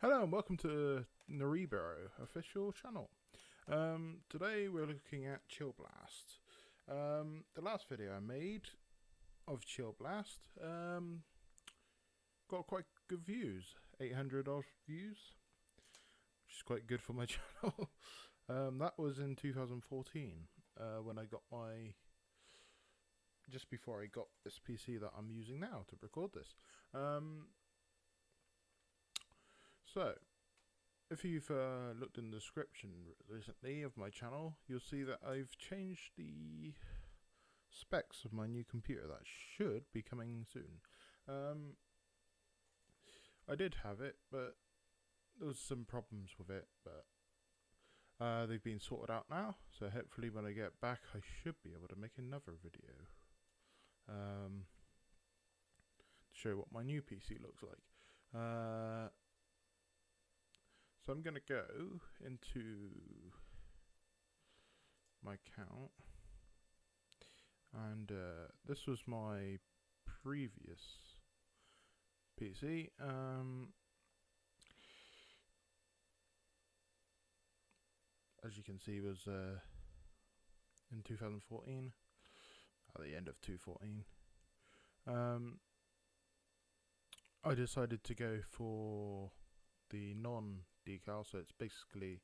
Hello and welcome to NaReBro official channel. Today we're looking at Chillblast. The last video I made of Chillblast got quite good views, 800 odd views, which is quite good for my channel. That was in 2014 when I got just before I got this PC that I'm using now to record this. So, if you've looked in the description recently of my channel, you'll see that I've changed the specs of my new computer that should be coming soon. I did have it, but there was some problems with it, but they've been sorted out now, so hopefully when I get back I should be able to make another video to show what my new PC looks like. So I'm going to go into my account, and this was my previous PC. As you can see, was in 2014, at the end of 2014. I decided to go for the non-decal, so it's basically,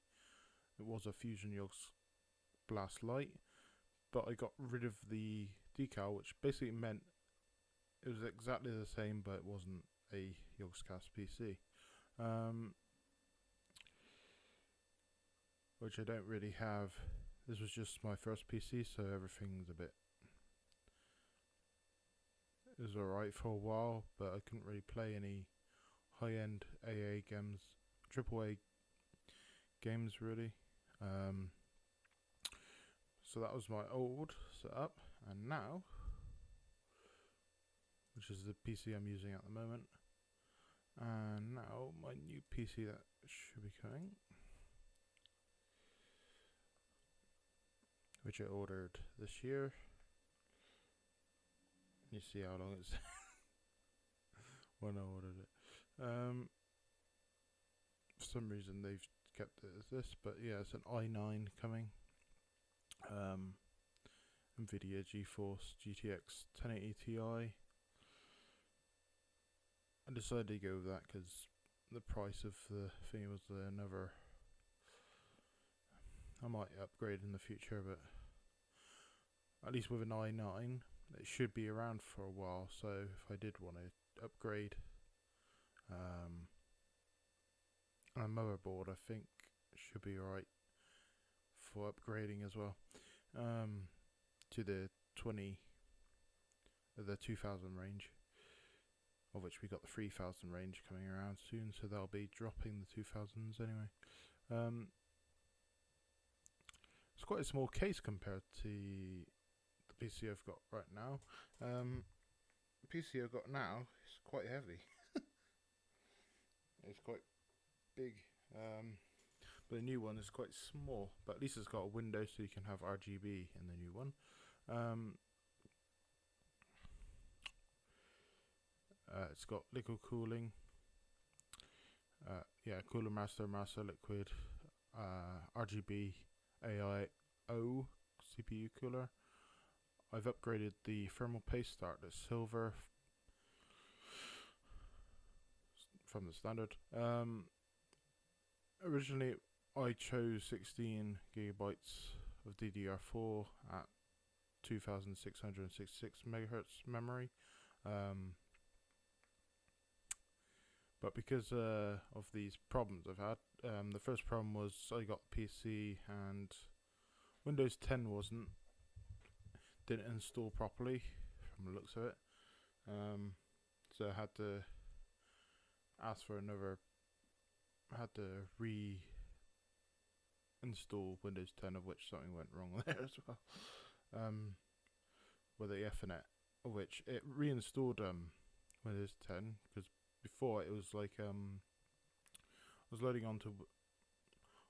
it was a Fusion Chillblast Lite, but I got rid of the decal, which basically meant it was exactly the same, but it wasn't a Chillblast PC, which I don't really have. This was just my first PC, so everything's a bit, it was alright for a while, but I couldn't really play any high-end AA games, AAA games really. So that was my old setup, and now, which is the PC I'm using at the moment, and now my new PC that should be coming, which I ordered this year. You see how long it's when I ordered it. For some reason they've kept it as this, but yeah, it's an i9 coming. NVIDIA GeForce GTX 1080 Ti. I decided to go with that because the price of the thing was another. I might upgrade in the future, but at least with an i9 it should be around for a while, so if I did want to upgrade, a motherboard I think should be alright for upgrading as well, to the 2000 range, of which we got the 3000 range coming around soon, so they'll be dropping the 2000s anyway. It's quite a small case compared to the PC I've got right now. The PC I've got now is quite heavy. It's quite big, but the new one is quite small, but at least it's got a window so you can have RGB in the new one. It's got liquid cooling, cooler master liquid, RGB AIO CPU cooler. I've upgraded the thermal paste start to silver from the standard. Originally I chose 16 gigabytes of DDR4 at 2666 megahertz memory, but because of these problems I've had, the first problem was I got the PC and Windows 10 didn't install properly from the looks of it, so I had to ask for another. I had to reinstall Windows 10, of which something went wrong there as well, with the Ethernet, of which it reinstalled Windows 10, because before it was like I was loading onto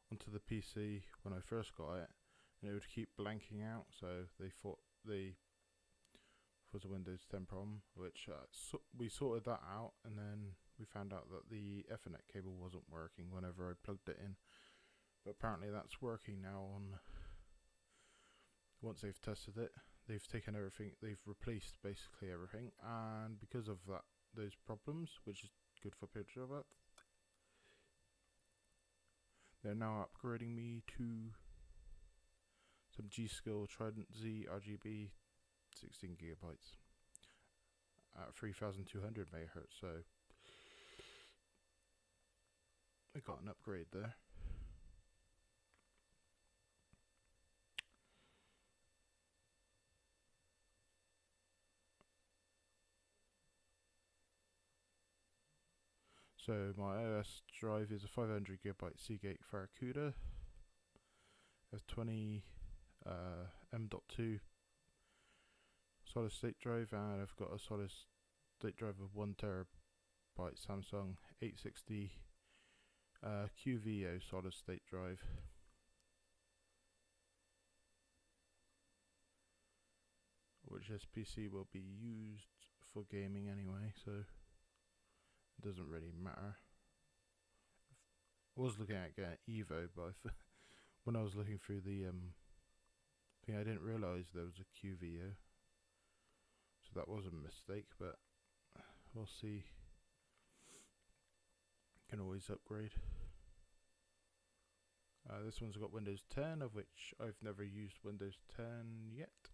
the PC when I first got it, and it would keep blanking out, so they was a Windows 10 problem, which we sorted that out, and then we found out that the Ethernet cable wasn't working whenever I plugged it in. But apparently that's working now. Once they've tested it, they've taken everything, they've replaced basically everything, and because of those problems, which is good for picture of it, they're now upgrading me to some G-Skill Trident Z RGB 16 gigabytes at 3200 megahertz, so I got an upgrade there. So my iOS drive is a 500 gigabyte Seagate Barracuda, F20 M.2 solid state drive, and I've got a solid state drive of 1 terabyte Samsung 860 QVO solid state drive. Which this PC will be used for gaming anyway, so it doesn't really matter. I was looking at getting Evo, but when I was looking through the thing, I didn't realise there was a QVO, so that was a mistake. But we'll see. Can always upgrade. This one's got Windows 10, of which I've never used Windows 10 yet,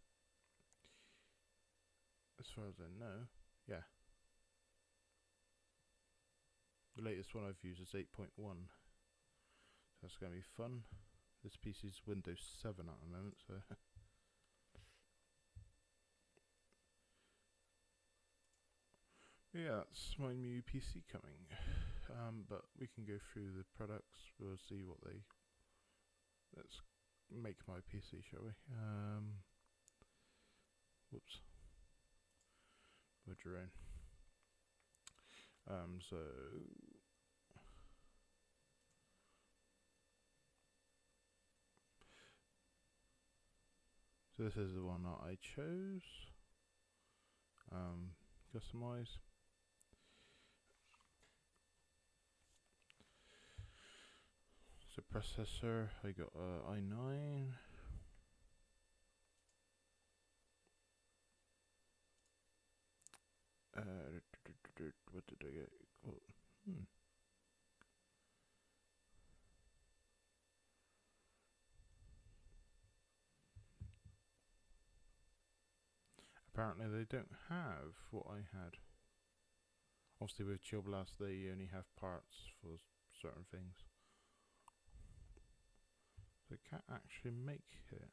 as far as I know. Yeah. The latest one I've used is 8.1. So that's going to be fun. This PC's Windows 7 at the moment, so yeah, that's my new PC coming. But we can go through the products. We'll see what they. Let's make my PC, shall we? Whoops. Would your own. So this is the one that I chose. Customize. So processor, I got i9. What did I get? Apparently they don't have what I had. Obviously with Chillblast they only have parts for certain things. They can't actually make it.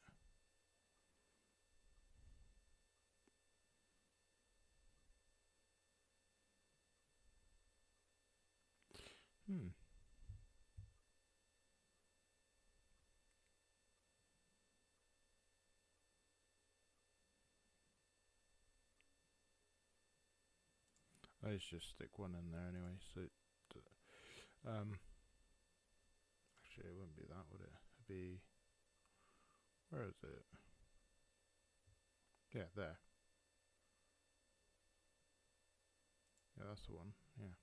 Let's just stick one in there anyway. So, actually, it wouldn't be that, would it? It'd be, where is it? Yeah, there. Yeah, that's the one. Yeah.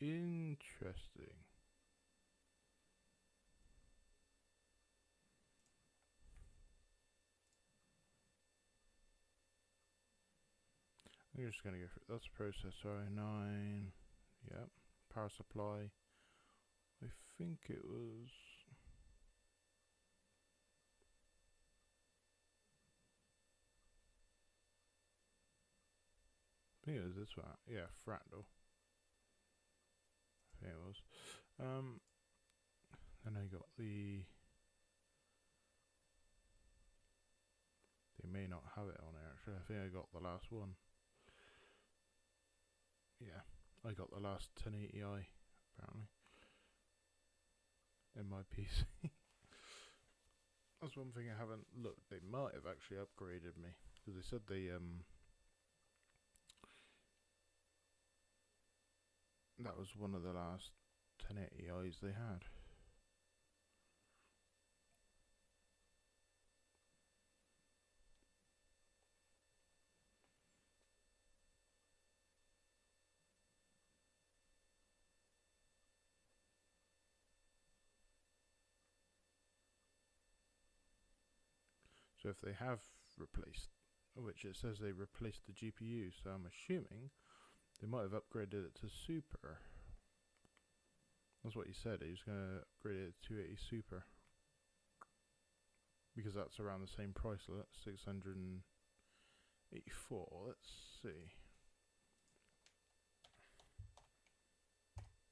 Interesting. I'm just gonna go for that's processor i9. Yep. Power supply. I think it was. I think it was this one. Yeah, Fractal. I think it was. Then I got the. They may not have it on there actually. I think I got the last one. Yeah, I got the last 1080i apparently in my PC. That's one thing I haven't looked. They might have actually upgraded me because they said they that was one of the last 1080i's they had. So if they have replaced, which it says they replaced the GPU, so I'm assuming they might have upgraded it to Super. That's what he said, he was going to upgrade it to 280 Super. Because that's around the same price, look, 684. Let's see.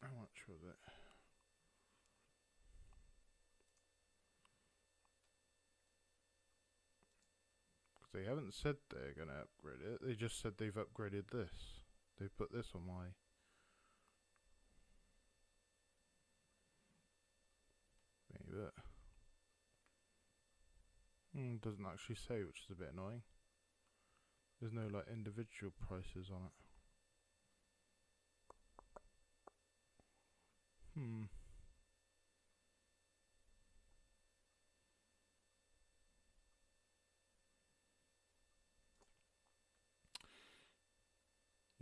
How much was it? Because they haven't said they're going to upgrade it, they just said they've upgraded this. They put this on my... Maybe. Doesn't actually say, which is a bit annoying. There's no like individual prices on it.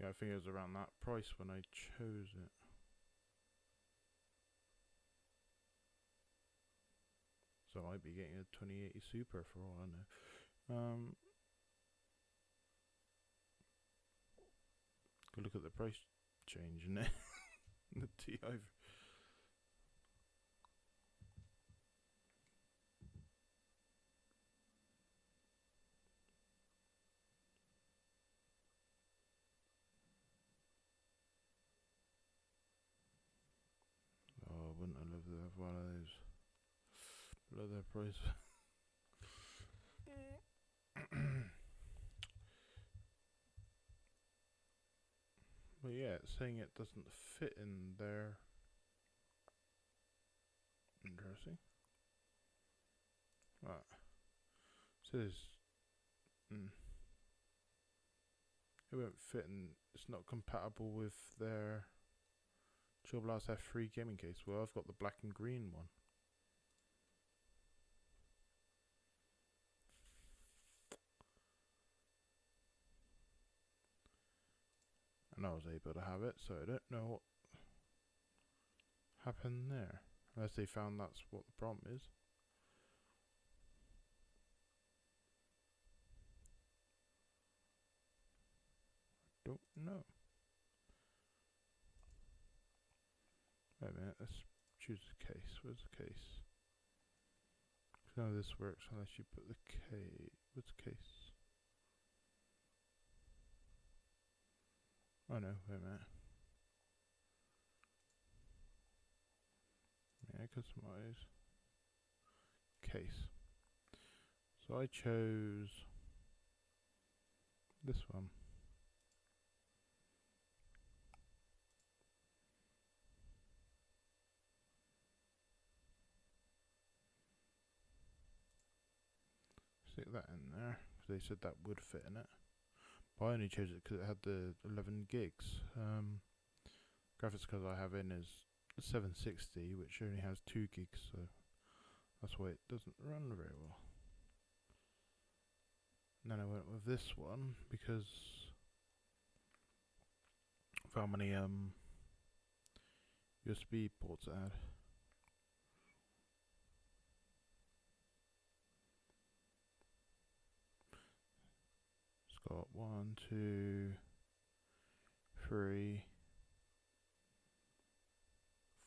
Yeah, I think it was around that price when I chose it. So I might be getting a 2080 Super for all I know. Go look at the price change in it. The TI. Oh, wouldn't I love to have one of those below their price. But yeah, it's saying it doesn't fit in there. Interesting. Right. Says it won't fit in. It's not compatible with their Chillblast F3 gaming case. Well, I've got the black and green one. And I was able to have it, so I don't know what happened there. Unless they found that's what the problem is. Don't know. Wait a minute, let's choose a case. Where's the case? None of this works unless you put the case. What's the case? Oh no, wait a minute. Yeah, customize. Case. So I chose this one. Stick that in there, because they said that would fit in it. But I only chose it because it had the 11 gigs. Graphics card I have in is 760, which only has 2 gigs, so that's why it doesn't run very well. And then I went with this one because of how many USB ports it had. It's got 1, 2, 3,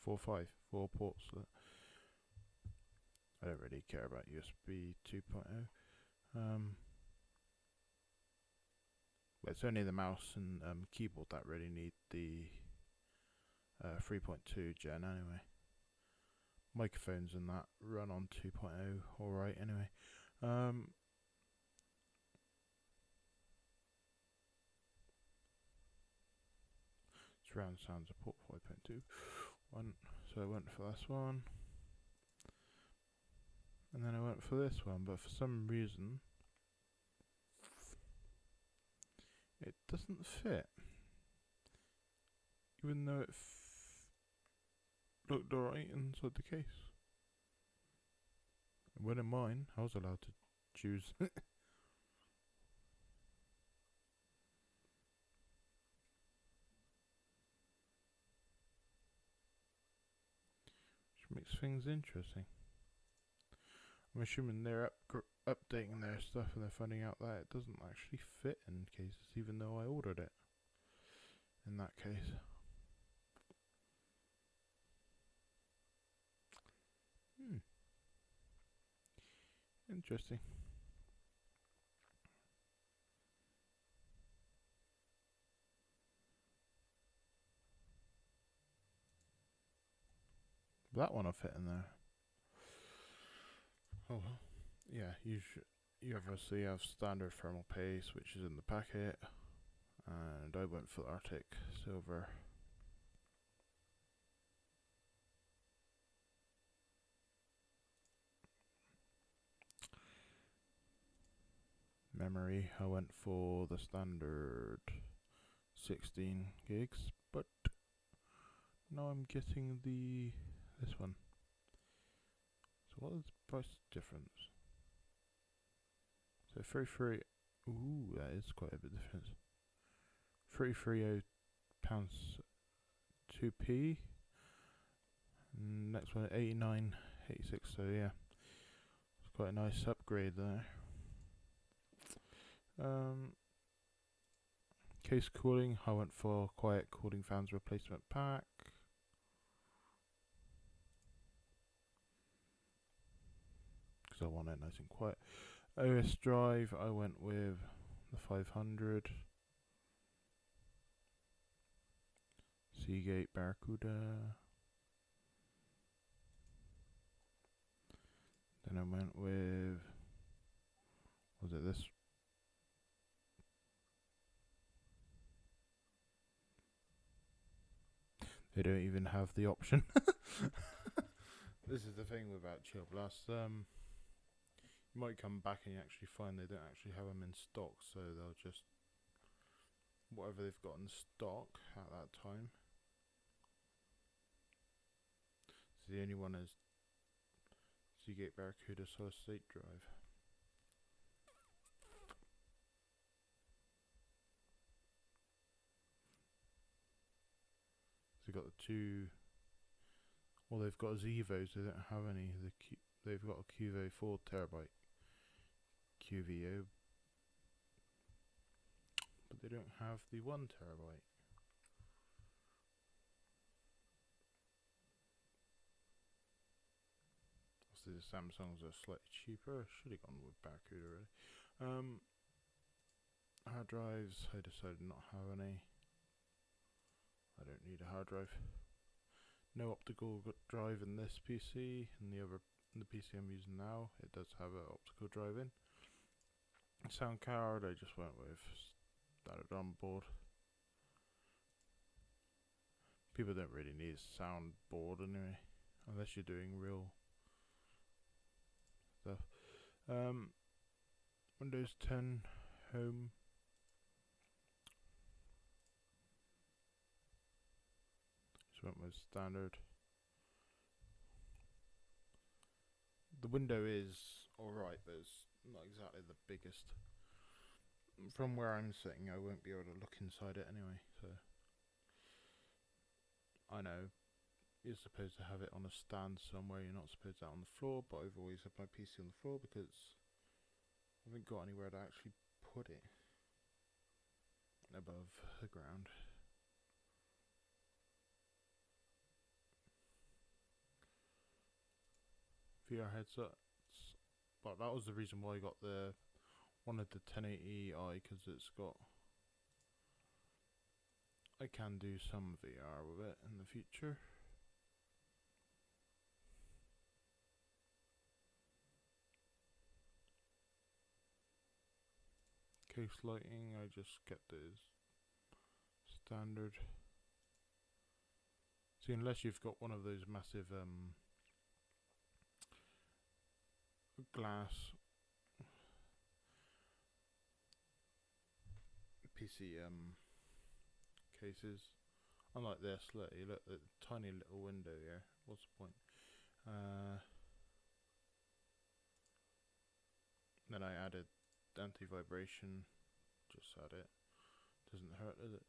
4, 5, 4 ports. I don't really care about USB 2.0. But it's only the mouse and keyboard that really need the 3.2 gen anyway. Microphones and that run on 2.0 alright anyway. Surround sound support 5.2. So I went for this one. And then I went for this one, but for some reason it doesn't fit. Even though looked alright inside the case. When in mine, I was allowed to choose. Which makes things interesting. I'm assuming they're updating their stuff and they're finding out that it doesn't actually fit in cases, even though I ordered it. In that case. Interesting. That one will fit in there. Oh well. Yeah, you obviously have standard thermal paste, which is in the packet, and I went for Arctic Silver. Memory, I went for the standard 16 gigs, but now I'm getting this one. So what is the price difference? So 33, ooh, that is quite a bit difference. £330 2p. Next one 89.86. So yeah, it's quite a nice upgrade there. Case cooling, I went for quiet cooling fans replacement pack. Because I want it nice and quiet. OS drive, I went with the 500. Seagate Barracuda. Then I went with, was it this? They don't even have the option. This is the thing about Chillblast. You might come back and you actually find they don't actually have them in stock, so they'll just whatever they've got in stock at that time. So the only one is Seagate Barracuda solid state drive. So they've got the two. Well, they've got Zevos. They don't have any. They've got a QVO 4 terabyte QVO, but they don't have the 1 terabyte. So the Samsungs are slightly cheaper. Should have gone with Barracuda really. Hard drives, I decided not to have any. I don't need a hard drive. No optical drive in this PC, and the PC I'm using now, it does have an optical drive in. Sound card, I just went with standard Onboard. People don't really need a soundboard anyway, unless you're doing real stuff. Windows 10 Home. Just went with standard. The window is alright, but it's not exactly the biggest. From where I'm sitting, I won't be able to look inside it anyway, so I know you're supposed to have it on a stand somewhere, you're not supposed to have it on the floor, but I've always had my PC on the floor because I haven't got anywhere to actually put it above the ground. VR headsets, but that was the reason why I got wanted the 1080i, because it's got, I can do some VR with it in the future. Case lighting, I just get this standard. See, unless you've got one of those massive glass PC cases, Unlike this, look, you look at the tiny little window here. What's the point? Then I added anti-vibration. Just add it. Doesn't hurt, does it?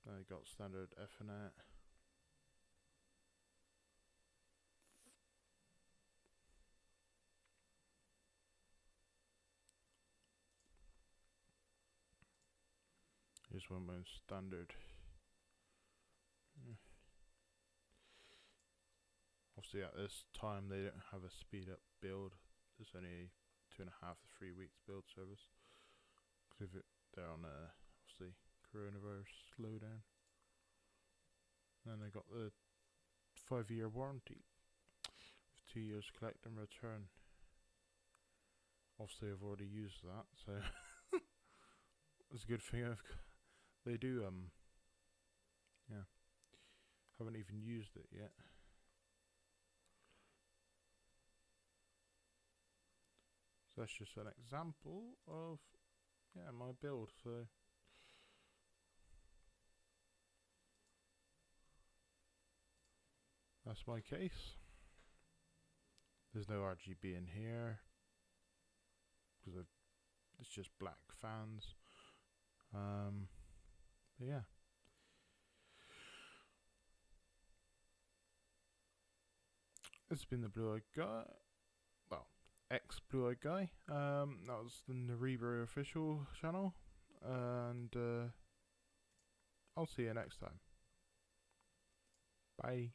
Then I got standard Ethernet. Here's one with standard. Obviously at this time they don't have a speed up build. It's only 2.5 to 3 weeks build service. Because they're on a obviously coronavirus slowdown. Then I got the 5-year warranty with 2 years collect and return. Obviously I've already used that, so it's a good thing they do yeah. Haven't even used it yet. So that's just an example of my build. So that's my case. There's no RGB in here because it's just black fans. But yeah. This has been the Blue Eyed Guy. Well, ex Blue Eyed Guy. That was the NaReBro official channel. And I'll see you next time. Bye.